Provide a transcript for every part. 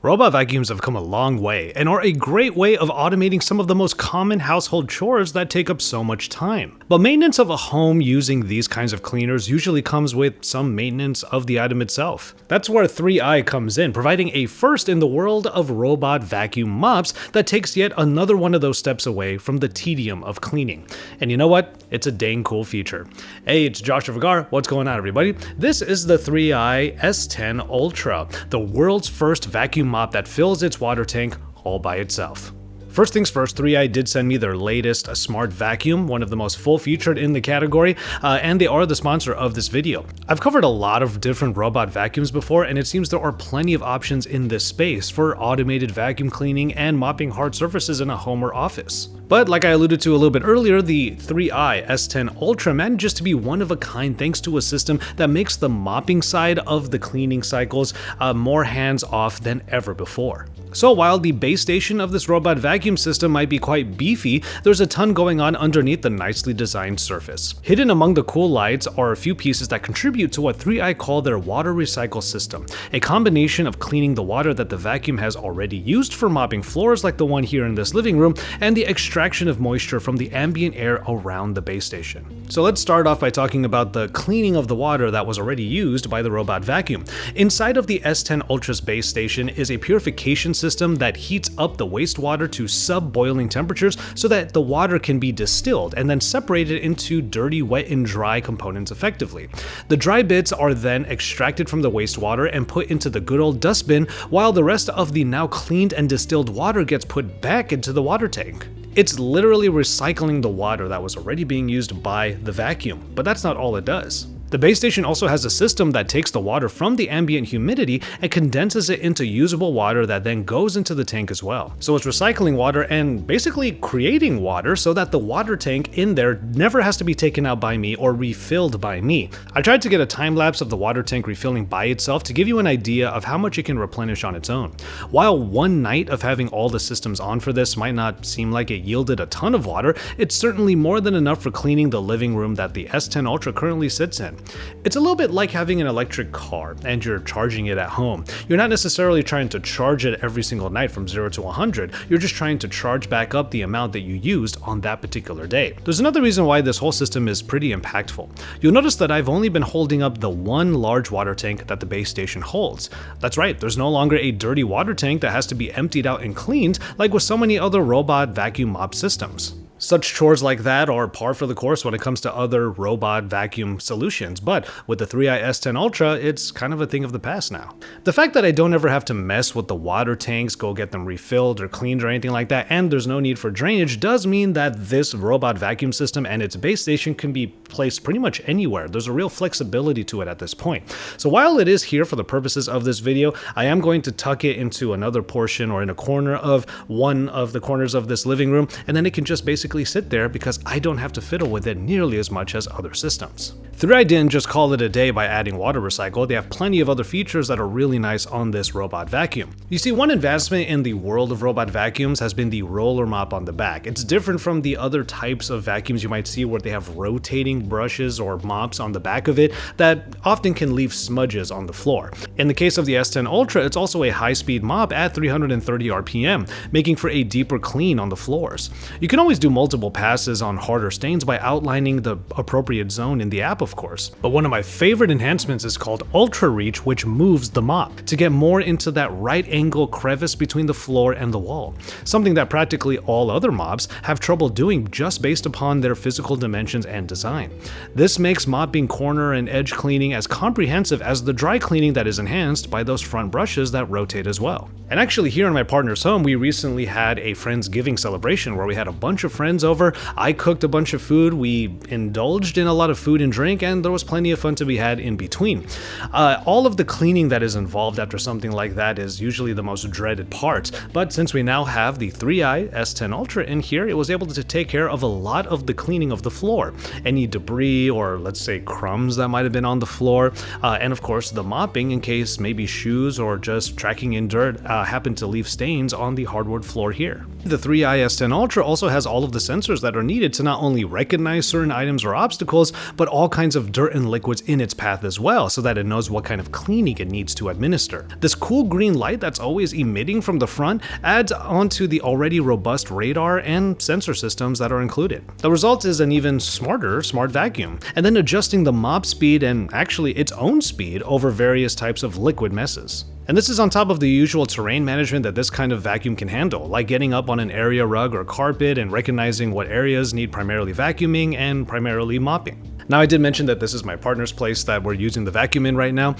Robot vacuums have come a long way and are a great way of automating some of the most common household chores that take up so much time. But maintenance of a home using these kinds of cleaners usually comes with some maintenance of the item itself. That's where 3i comes in, providing a first in the world of robot vacuum mops that takes yet another one of those steps away from the tedium of cleaning. And you know what? It's a dang cool feature. Hey, it's Josh Vergara. What's going on, everybody? This is the 3i S10 Ultra, the world's first vacuum mop that fills its water tank all by itself. First things first, 3i did send me their latest smart vacuum, one of the most full-featured in the category, and they are the sponsor of this video. I've covered a lot of different robot vacuums before, and it seems there are plenty of options in this space for automated vacuum cleaning and mopping hard surfaces in a home or office. But like I alluded to a little bit earlier, the 3i S10 Ultra manages to be one of a kind thanks to a system that makes the mopping side of the cleaning cycles more hands-off than ever before. So while the base station of this robot vacuum system might be quite beefy, there's a ton going on underneath the nicely designed surface. Hidden among the cool lights are a few pieces that contribute to what 3i call their water recycle system, a combination of cleaning the water that the vacuum has already used for mopping floors like the one here in this living room, and the extraction of moisture from the ambient air around the base station. So let's start off by talking about the cleaning of the water that was already used by the robot vacuum. Inside of the S10 Ultra's base station is a purification system that heats up the wastewater to sub-boiling temperatures so that the water can be distilled and then separated into dirty, wet, and dry components effectively. The dry bits are then extracted from the wastewater and put into the good old dustbin, while the rest of the now cleaned and distilled water gets put back into the water tank. It's literally recycling the water that was already being used by the vacuum, but that's not all it does. The base station also has a system that takes the water from the ambient humidity and condenses it into usable water that then goes into the tank as well. So it's recycling water and basically creating water so that the water tank in there never has to be taken out by me or refilled by me. I tried to get a time lapse of the water tank refilling by itself to give you an idea of how much it can replenish on its own. While one night of having all the systems on for this might not seem like it yielded a ton of water, it's certainly more than enough for cleaning the living room that the S10 Ultra currently sits in. It's a little bit like having an electric car and you're charging it at home. You're not necessarily trying to charge it every single night from 0 to 100, you're just trying to charge back up the amount that you used on that particular day. There's another reason why this whole system is pretty impactful. You'll notice that I've only been holding up the one large water tank that the base station holds. That's right, there's no longer a dirty water tank that has to be emptied out and cleaned like with so many other robot vacuum mop systems. Such chores like that are par for the course when it comes to other robot vacuum solutions, but with the 3i S10 Ultra, it's kind of a thing of the past now. The fact that I don't ever have to mess with the water tanks, go get them refilled or cleaned or anything like that, and there's no need for drainage does mean that this robot vacuum system and its base station can be placed pretty much anywhere. There's a real flexibility to it at this point. So while it is here for the purposes of this video, I am going to tuck it into another portion or in a corner of one of the corners of this living room, and then it can just basically sit there because I don't have to fiddle with it nearly as much as other systems. 3i didn't just call it a day by adding water recycle, they have plenty of other features that are really nice on this robot vacuum. You see, one advancement in the world of robot vacuums has been the roller mop on the back. It's different from the other types of vacuums you might see where they have rotating brushes or mops on the back of it that often can leave smudges on the floor. In the case of the S10 Ultra, it's also a high-speed mop at 330 RPM, making for a deeper clean on the floors. You can always do multiple passes on harder stains by outlining the appropriate zone in the app, of course. But one of my favorite enhancements is called Ultra Reach, which moves the mop to get more into that right angle crevice between the floor and the wall, something that practically all other mops have trouble doing just based upon their physical dimensions and design. This makes mopping corner and edge cleaning as comprehensive as the dry cleaning that is enhanced by those front brushes that rotate as well. And actually here in my partner's home, we recently had a Friendsgiving celebration where we had a bunch of friends over. I cooked a bunch of food, we indulged in a lot of food and drink, and there was plenty of fun to be had in between. All of the cleaning that is involved after something like that is usually the most dreaded part, but since we now have the 3i S10 Ultra in here, it was able to take care of a lot of the cleaning of the floor. Any debris or let's say crumbs that might have been on the floor, and of course the mopping in case maybe shoes or just tracking in dirt happen to leave stains on the hardwood floor here. The 3i S10 Ultra also has all of the the sensors that are needed to not only recognize certain items or obstacles, but all kinds of dirt and liquids in its path as well, so that it knows what kind of cleaning it needs to administer. This cool green light that's always emitting from the front adds onto the already robust radar and sensor systems that are included. The result is an even smarter smart vacuum, and then adjusting the mop speed and actually its own speed over various types of liquid messes. And this is on top of the usual terrain management that this kind of vacuum can handle, like getting up on an area rug or carpet and recognizing what areas need primarily vacuuming and primarily mopping. Now, I did mention that this is my partner's place that we're using the vacuum in right now,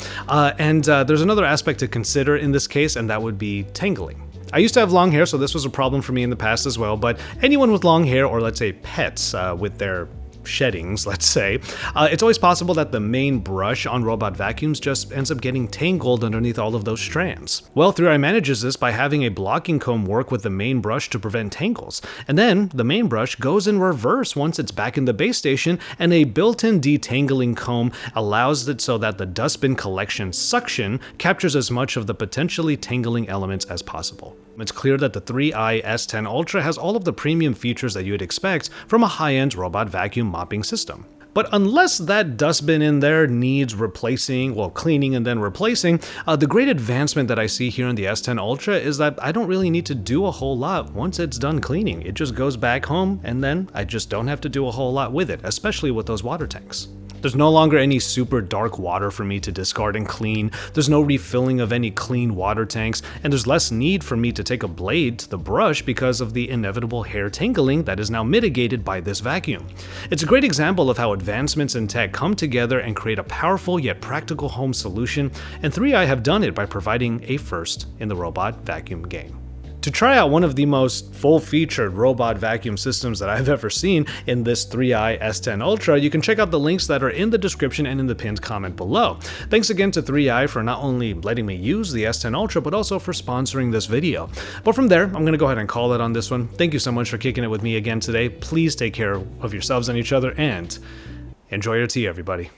and there's another aspect to consider in this case, and that would be tangling. I used to have long hair, so this was a problem for me in the past as well, but anyone with long hair, or let's say pets with their sheddings, let's say, it's always possible that the main brush on robot vacuums just ends up getting tangled underneath all of those strands. Well, 3i manages this by having a blocking comb work with the main brush to prevent tangles, and then the main brush goes in reverse once it's back in the base station, and a built-in detangling comb allows it so that the dustbin collection suction captures as much of the potentially tangling elements as possible. It's clear that the 3i S10 Ultra has all of the premium features that you would expect from a high-end robot vacuum mopping system. But unless that dustbin in there needs replacing, well, cleaning and then replacing, the great advancement that I see here in the S10 Ultra is that I don't really need to do a whole lot once it's done cleaning. It just goes back home, and then I just don't have to do a whole lot with it, especially with those water tanks. There's no longer any super dark water for me to discard and clean, there's no refilling of any clean water tanks, and there's less need for me to take a blade to the brush because of the inevitable hair tangling that is now mitigated by this vacuum. It's a great example of how advancements in tech come together and create a powerful yet practical home solution, and 3i have done it by providing a first in the robot vacuum game. To try out one of the most full-featured robot vacuum systems that I've ever seen in this 3i S10 Ultra, you can check out the links that are in the description and in the pinned comment below. Thanks again to 3i for not only letting me use the S10 Ultra, but also for sponsoring this video. But from there, I'm going to go ahead and call it on this one. Thank you so much for kicking it with me again today. Please take care of yourselves and each other, and enjoy your tea, everybody.